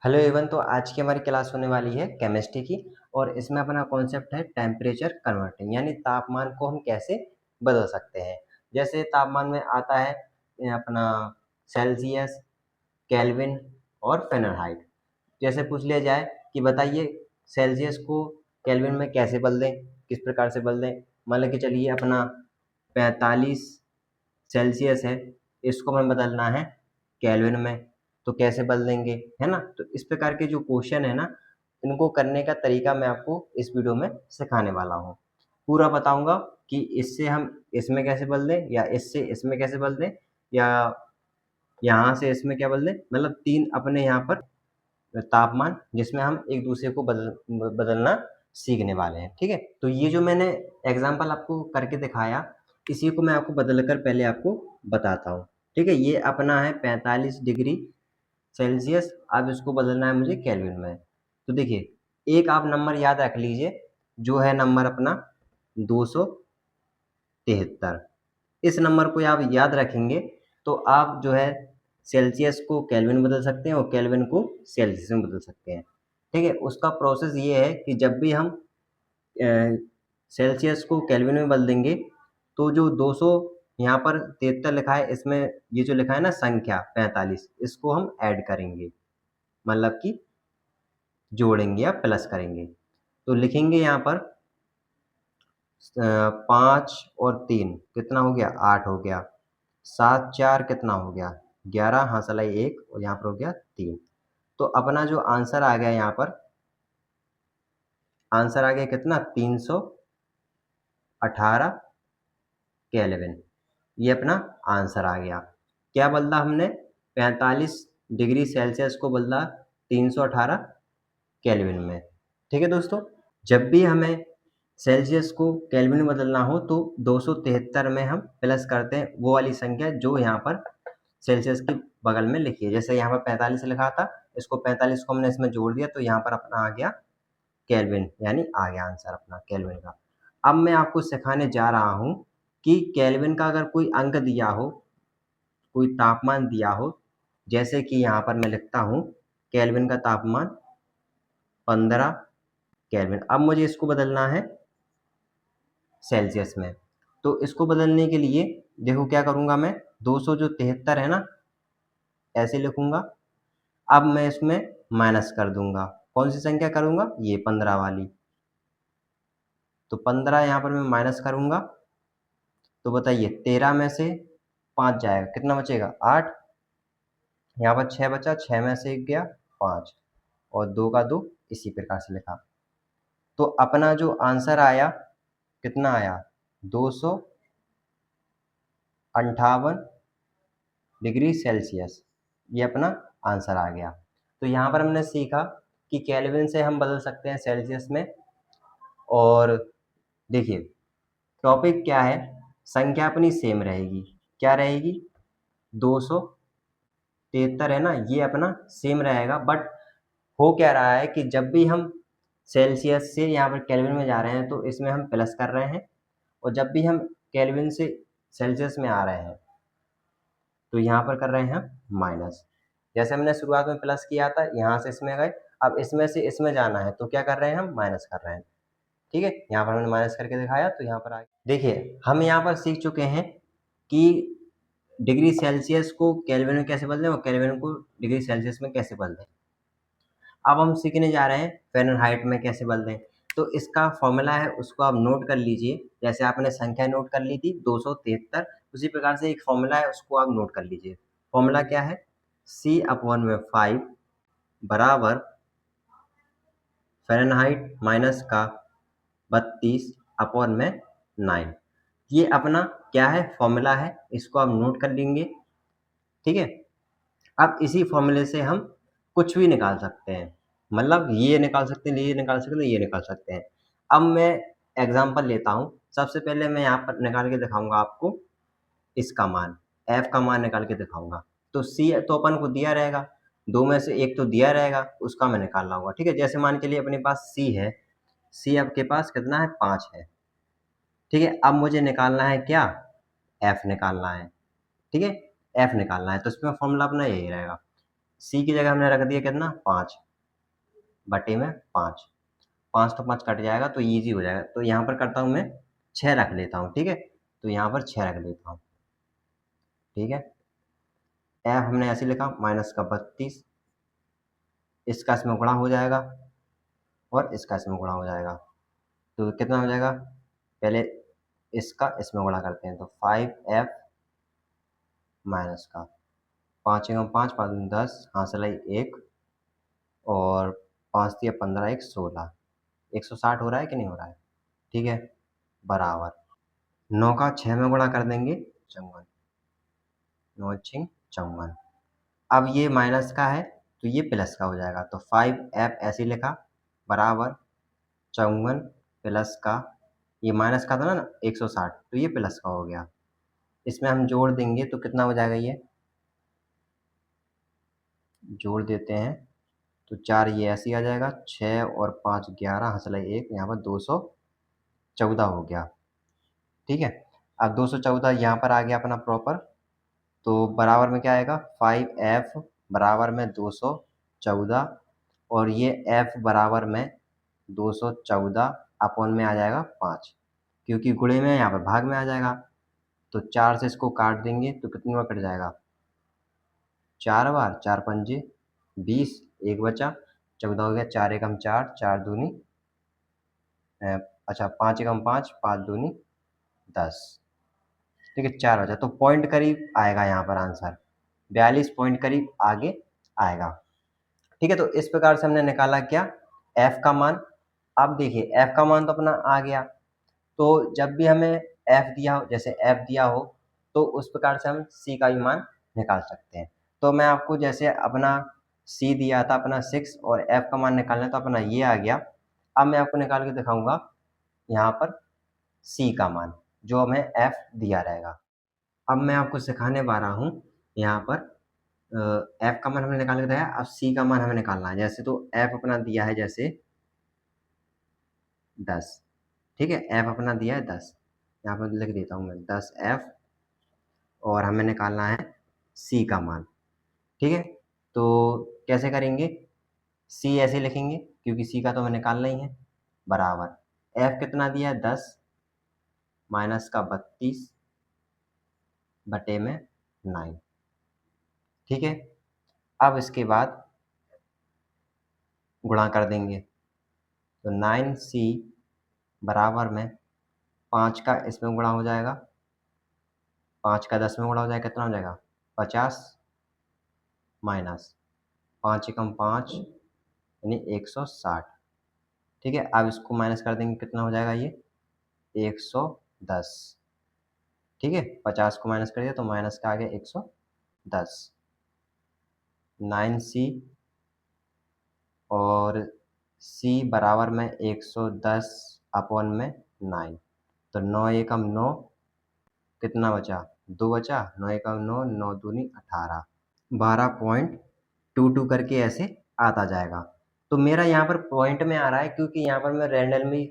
Hello Avon. तो आज की हमारी क्लास होने वाली है केमिस्ट्री की। और इसमें अपना कॉन्सेप्ट है टेम्परेचर कन्वर्टिंग, यानी तापमान को हम कैसे बदल सकते हैं। जैसे तापमान में आता है अपना सेल्सियस, केल्विन और फ़ारेनहाइट। जैसे पूछ लिया जाए कि बताइए सेल्सियस को केल्विन में कैसे बदल दें, किस प्रकार से बदल दें। मान लें कि चलिए अपना 45 सेल्सियस है, इसको हमें बदलना है केल्विन में, तो कैसे बदल देंगे, है ना। तो इस प्रकार के जो क्वेश्चन है ना, इनको करने का तरीका मैं आपको इस वीडियो में सिखाने वाला हूँ। पूरा बताऊंगा कि इससे हम इसमें कैसे बदल दें, या इससे इसमें कैसे बदल दें, या यहाँ से इसमें क्या बदल दें। मतलब तीन अपने यहाँ पर तापमान जिसमें हम एक दूसरे को बदलना सीखने वाले हैं। ठीक है, तो ये जो मैंने एग्जाम्पल आपको करके दिखाया, इसी को मैं आपको बदल कर पहले आपको बताता हूँ। ठीक है, ये अपना है 45 डिग्री सेल्सियस। अब इसको बदलना है मुझे केल्विन में। तो देखिए, एक आप नंबर याद रख लीजिए, जो है नंबर अपना 273। इस नंबर को आप याद रखेंगे तो आप जो है सेल्सियस को केल्विन में बदल सकते हैं और केल्विन को सेल्सियस में बदल सकते हैं। ठीक है, उसका प्रोसेस ये है कि जब भी हम सेल्सियस को केल्विन में बदल देंगे, तो जो 200 यहाँ पर 73 लिखा है, इसमें ये जो लिखा है ना संख्या 45, इसको हम ऐड करेंगे, मतलब कि जोड़ेंगे या प्लस करेंगे। तो लिखेंगे यहाँ पर 5 और 3 कितना हो गया, 8 हो गया। 7 4 कितना हो गया, 11, हाँ सलाई 1, और यहाँ पर हो गया 3। तो अपना जो आंसर आ गया यहाँ पर, आंसर आ गया कितना, 318 केल्विन। ये अपना आंसर आ गया। क्या बदला हमने, 45 डिग्री सेल्सियस को बदला 318 केल्विन में। ठीक है दोस्तों, जब भी हमें सेल्सियस को केल्विन में बदलना हो तो 273 में हम प्लस करते हैं वो वाली संख्या जो यहाँ पर सेल्सियस की बगल में लिखी है। जैसे यहाँ पर 45 लिखा था, इसको 45 को हमने इसमें जोड़ दिया तो यहाँ पर अपना आ गया केल्विन, यानी आ गया आंसर अपना केल्विन का। अब मैं आपको सिखाने जा रहा हूँ कि केल्विन का अगर कोई अंक दिया हो, कोई तापमान दिया हो, जैसे कि यहाँ पर मैं लिखता हूँ केल्विन का तापमान 15 केल्विन। अब मुझे इसको बदलना है सेल्सियस में। तो इसको बदलने के लिए देखो क्या करूँगा मैं, 200 जो 73 है ना, ऐसे लिखूँगा। अब मैं इसमें माइनस कर दूँगा। कौन सी संख्या करूँगा, ये 15 वाली। तो 15 यहाँ पर मैं माइनस करूँगा, तो बताइए 13 में से 5 जाएगा, कितना बचेगा, 8। यहाँ पर 6 बचा, 6 में से 1 गया 5, और 2 का 2, इसी प्रकार से लिखा। तो अपना जो आंसर आया कितना आया, 258 डिग्री सेल्सियस। ये अपना आंसर आ गया। तो यहाँ पर हमने सीखा कि केल्विन से हम बदल सकते हैं सेल्सियस में। और देखिए टॉपिक क्या है, संख्या अपनी सेम रहेगी। क्या रहेगी, 273 है ना, ये अपना सेम रहेगा। बट हो क्या रहा है कि जब भी हम सेल्सियस से यहाँ पर केल्विन में जा रहे हैं तो इसमें हम प्लस कर रहे हैं, और जब भी हम केल्विन से सेल्सियस में आ रहे हैं तो यहाँ पर कर रहे हैं माइनस। जैसे हमने शुरुआत में प्लस किया था, यहाँ से इसमें गए, अब इसमें से इसमें जाना है तो क्या कर रहे हैं, हम माइनस कर रहे हैं। ठीक है, यहाँ पर हमने माइनस करके दिखाया, तो यहाँ पर आ देखिए हम यहाँ पर सीख चुके हैं कि डिग्री सेल्सियस को केल्विन में कैसे बदलें और केल्विन को डिग्री सेल्सियस में कैसे बदलें। अब हम सीखने जा रहे हैं फ़ारेनहाइट में कैसे बदलें। तो इसका फॉर्मूला है, उसको आप नोट कर लीजिए। जैसे आपने संख्या नोट कर ली थी 273, उसी प्रकार से एक फॉर्मूला है, उसको आप नोट कर लीजिए। फॉर्मूला क्या है, C/5 बराबर फ़ारेनहाइट माइनस का 32/9। ये अपना क्या है, फॉर्मूला है, इसको आप नोट कर लेंगे। ठीक है, अब इसी फॉर्मूले से हम कुछ भी निकाल सकते हैं। मतलब ये निकाल सकते हैं, ये निकाल सकते हैं, ये निकाल सकते हैं। अब मैं एग्जांपल लेता हूँ। सबसे पहले मैं यहाँ पर निकाल के दिखाऊंगा आपको इसका मान, एफ का मान निकाल के दिखाऊंगा। तो सी तो अपन को दिया रहेगा, दो में से एक तो दिया रहेगा, उसका मैं निकाल लाऊंगा। ठीक है, जैसे मान के लिए अपने पास सी है, सी आपके पास कितना है, 5 है। ठीक है, अब मुझे निकालना है क्या, एफ निकालना है। ठीक है, एफ निकालना है, तो इसमें फॉर्मूला अपना यही रहेगा, सी की जगह हमने रख दिया कितना 5 बटे में 5, 5 तो 5 कट जाएगा तो ईजी हो जाएगा। तो यहाँ पर करता हूँ मैं 6 रख लेता हूँ, ठीक है। तो यहाँ पर 6 रख लेता हूँ, ठीक है। एफ हमने ऐसे लिखा -32, इसका इसमें गुणा हो जाएगा और इसका इसमें गुणा हो जाएगा। तो कितना हो जाएगा, पहले इसका इसमें गुणा करते हैं। तो 5f माइनस का 5 एकम 5, 5 दूनी 10, हाथ लाई 1 और 5 दिया 15, 1 16, 160 हो रहा है कि नहीं हो रहा है, ठीक है। बराबर 9 का 6 में गुणा कर देंगे 54, 9 6 54। अब ये माइनस का है तो ये प्लस का हो जाएगा। तो 5f ऐसे लिखा बराबर 54 प्लस का, ये माइनस का था ना 160, तो ये प्लस का हो गया। इसमें हम जोड़ देंगे तो कितना हो जाएगा, ये जोड़ देते हैं तो 4 ये ऐसे ही आ जाएगा, 6 और 5 11, हंसलाई 1, यहाँ पर 214 हो गया, ठीक है। अब 214 यहाँ पर आ गया अपना प्रॉपर, तो बराबर में क्या आएगा 5f बराबर में 214 और ये f बराबर में 214 अपॉन में आ जाएगा 5, क्योंकि गुणे में यहाँ पर भाग में आ जाएगा। तो 4 से इसको काट देंगे तो कितनी बार कट जाएगा, 4 बार, 4 पंजे 20, 1 बचा 14 हो गया, 4 एकम 4, 4 दूनी अच्छा 5 एकम 5, 5 दूनी 10, ठीक है। 4 बचा तो पॉइंट करीब आएगा यहाँ पर आंसर, 42 पॉइंट करीब आगे आएगा, ठीक है। तो इस प्रकार से हमने निकाला क्या, f का मान। अब देखिए f का मान तो अपना आ गया, तो जब भी हमें f दिया हो, जैसे f दिया हो तो उस प्रकार से हम c का भी मान निकाल सकते हैं। तो मैं आपको जैसे अपना c दिया था अपना 6 और f का मान निकालना तो अपना ये आ गया। अब मैं आपको निकाल के दिखाऊंगा यहाँ पर c का मान, जो हमें f दिया रहेगा। अब मैं आपको सिखाने वाला हूँ यहाँ पर f का मान हमने निकाल के दिया, अब c का मान हमें निकालना है। जैसे तो f अपना दिया है जैसे 10, ठीक है, f अपना दिया है 10, यहाँ पर लिख देता हूँ मैं 10f और हमें निकालना है c का मान, ठीक है। तो कैसे करेंगे, c ऐसे लिखेंगे क्योंकि c का तो हमें निकालना ही है, बराबर f कितना दिया है 10 माइनस का 32 बटे में 9, ठीक है। अब इसके बाद गुणा कर देंगे तो 9c बराबर में 5 का इसमें गुणा हो जाएगा, 5 का 10 में गुणा हो जाएगा, कितना हो जाएगा 50 माइनस 5 एकम 5 यानी 160, ठीक है। अब इसको माइनस कर देंगे, कितना हो जाएगा ये 110, ठीक है। 50 को माइनस कर दिया तो माइनस का आ गया 110, 9c और c बराबर में 110 अपॉन में 9, तो 9 एकम 9, कितना बचा 2 बचा, 9 एकम 9, 9 दूनी 18, 12.22 करके ऐसे आता जाएगा। तो मेरा यहाँ पर पॉइंट में आ रहा है क्योंकि यहाँ पर मैं रैंडमली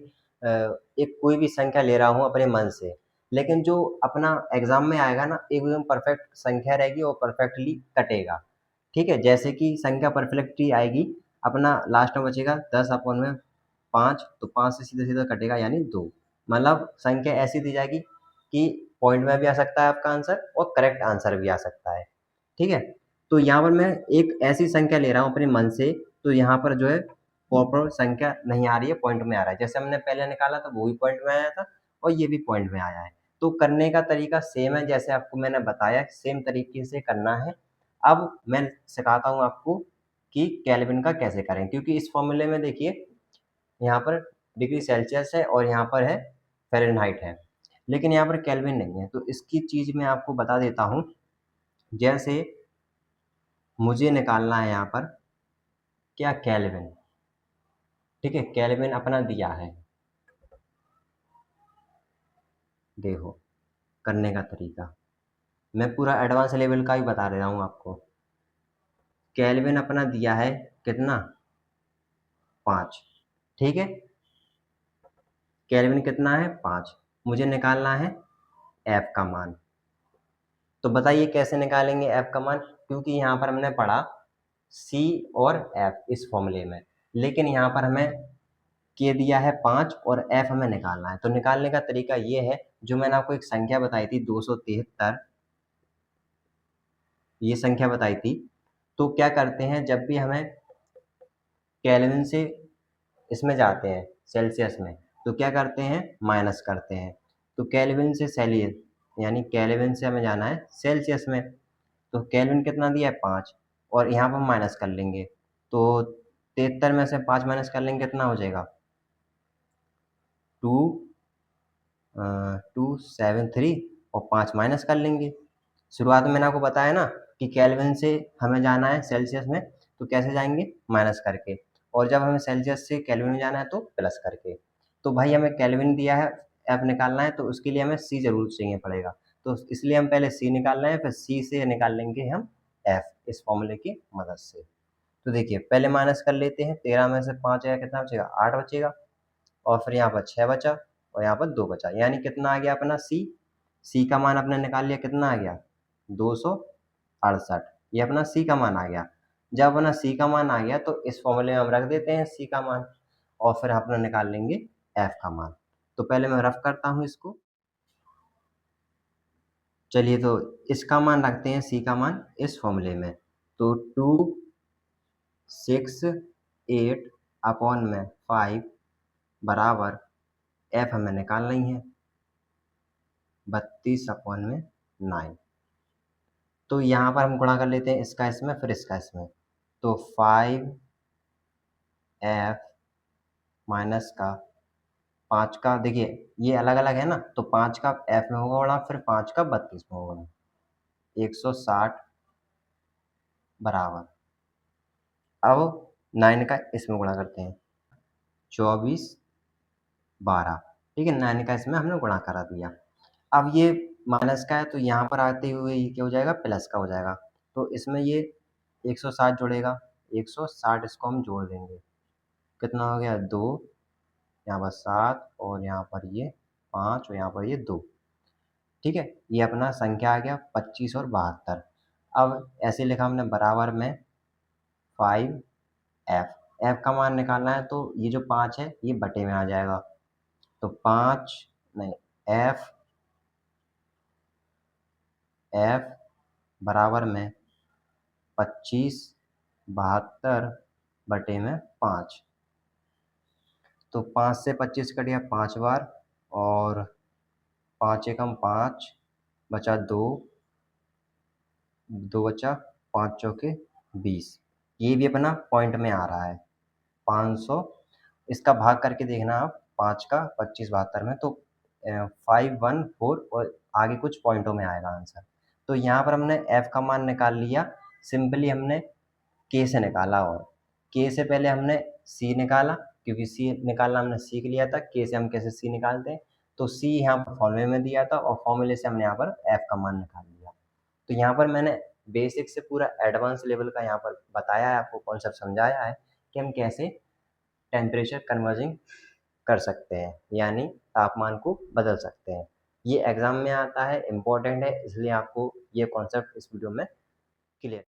एक कोई भी संख्या ले रहा हूँ अपने मन से, लेकिन जो अपना एग्जाम में आएगा ना एकदम परफेक्ट संख्या रहेगी और परफेक्टली कटेगा, ठीक है। जैसे कि संख्या परफेक्टली आएगी, अपना लास्ट में बचेगा 10 अपॉन में 5, तो 5 से सीधा सीधा कटेगा यानी 2, मतलब संख्या ऐसी दी जाएगी कि पॉइंट में भी आ सकता है आपका आंसर और करेक्ट आंसर भी आ सकता है, ठीक है। तो यहाँ पर मैं एक ऐसी संख्या ले रहा हूँ अपने मन से, तो यहाँ पर जो है प्रॉपर संख्या नहीं आ रही है, पॉइंट में आ रहा है। जैसे हमने पहले निकाला था वो भी पॉइंट में आया था और ये भी पॉइंट में आया है, तो करने का तरीका सेम है, जैसे आपको मैंने बताया सेम तरीके से करना है। अब मैं सिखाता हूँ आपको कि केल्विन का कैसे करें, क्योंकि इस फॉर्मूले में देखिए यहाँ पर डिग्री सेल्सियस है और यहाँ पर है फ़ारेनहाइट है, लेकिन यहाँ पर केल्विन नहीं है। तो इसकी चीज़ मैं आपको बता देता हूँ। जैसे मुझे निकालना है यहाँ पर क्या केल्विन, ठीक है, केल्विन अपना दिया है, देखो करने का तरीका मैं पूरा एडवांस लेवल का ही बता रहा हूँ आपको। केल्विन अपना दिया है कितना 5, ठीक है, केल्विन कितना है 5, मुझे निकालना है एफ का मान। तो बताइए कैसे निकालेंगे एफ का मान, क्योंकि यहाँ पर हमने पढ़ा C और F इस फॉर्मूले में, लेकिन यहाँ पर हमें K दिया है 5 और F हमें निकालना है। तो निकालने का तरीका ये है, जो मैंने आपको एक संख्या बताई थी 273, ये संख्या बताई थी। तो क्या करते हैं, जब भी हमें केल्विन से इसमें जाते हैं सेल्सियस में, तो क्या करते हैं, माइनस करते हैं। तो केल्विन से सेल्सियस, यानी केल्विन से हमें जाना है सेल्सियस में। तो केल्विन कितना दिया है 5, और यहाँ पर माइनस कर लेंगे। तो 73 में से 5 माइनस कर लेंगे, कितना हो जाएगा 273, और 5 माइनस कर लेंगे। शुरुआत में मैंने आपको बताया ना कि केल्विन से हमें जाना है सेल्सियस में, तो कैसे जाएंगे, माइनस करके, और जब हमें सेल्सियस से केल्विन में जाना है तो प्लस करके। तो भाई हमें केल्विन दिया है, एफ निकालना है, तो उसके लिए हमें सी जरूर चाहिए पड़ेगा। तो इसलिए हम पहले सी निकाल रहे हैं, फिर सी से निकाल लेंगे हम एफ इस फॉर्मूले की मदद से। तो देखिए पहले माइनस कर लेते हैं, 13 में से 5 आया, कितना बचेगा 8 बचेगा, और फिर यहाँ पर 6 बचा, और यहाँ पर 2 बचा, यानी कितना आ गया अपना सी। सी का मान अपने निकाल लिया, कितना आ गया 268, ये अपना सी का मान आ गया। जब अपना सी का मान आ गया तो इस फॉर्मूले में हम रख देते हैं सी का मान, और फिर अपना निकाल लेंगे एफ का मान। तो पहले मैं रफ करता हूँ इसको। चलिए तो इसका मान रखते हैं सी का मान इस फॉर्मूले में। तो 268 अपॉन में 5 बराबर एफ हमें निकालनी है 32 अपॉन में 9। तो यहाँ पर हम गुणा कर लेते हैं इसका इसमें, फिर इसका इसमें। तो 5f माइनस का 5 का, देखिए ये अलग अलग है ना, तो 5 का f में होगा गुणा, फिर 5 का 32 में होगा गुणा, 160 बराबर, अब 9 का इसमें गुणा करते हैं 24 12, ठीक है, 9 का इसमें हमने गुणा करा दिया। अब ये माइनस का है, तो यहाँ पर आते हुए ये क्या हो जाएगा, प्लस का हो जाएगा। तो इसमें ये 160 जुड़ेगा, 160 इसको हम जोड़ देंगे, कितना हो गया 2, यहाँ पर 7, और यहाँ पर ये 5, और यहाँ पर ये 2, ठीक है। ये अपना संख्या आ गया 25 और 72। अब ऐसे लिखा हमने बराबर में 5f, f का मान निकालना है, तो ये जो 5 है ये बटे में आ जाएगा। तो 5 नहीं, f बराबर में 25 72 बटे में 5। तो 5 से 25 कट गया 5 बार, और 5 एकम 5 बचा 2, 2 बचा 5 चौके 20। ये भी अपना पॉइंट में आ रहा है 500। इसका भाग करके देखना आप, 5 का 25 72 में, तो 514, और आगे कुछ पॉइंटों में आएगा आंसर। तो यहाँ पर हमने f का मान निकाल लिया, सिंपली हमने k से निकाला, और k से पहले हमने c निकाला, क्योंकि c निकालना हमने सीख लिया था, k से हम कैसे c निकालते हैं। तो c यहाँ पर फॉर्मूले में दिया था, और फॉर्मूले से हमने यहाँ पर f का मान निकाल लिया। तो यहाँ पर मैंने बेसिक से पूरा एडवांस लेवल का यहाँ पर बताया है, आपको कॉन्सेप्ट समझाया है कि हम कैसे टेम्परेचर कन्वर्जिंग कर सकते हैं, यानी तापमान को बदल सकते हैं। ये एग्जाम में आता है, इम्पोर्टेंट है, इसलिए आपको ये कॉन्सेप्ट इस वीडियो में क्लियर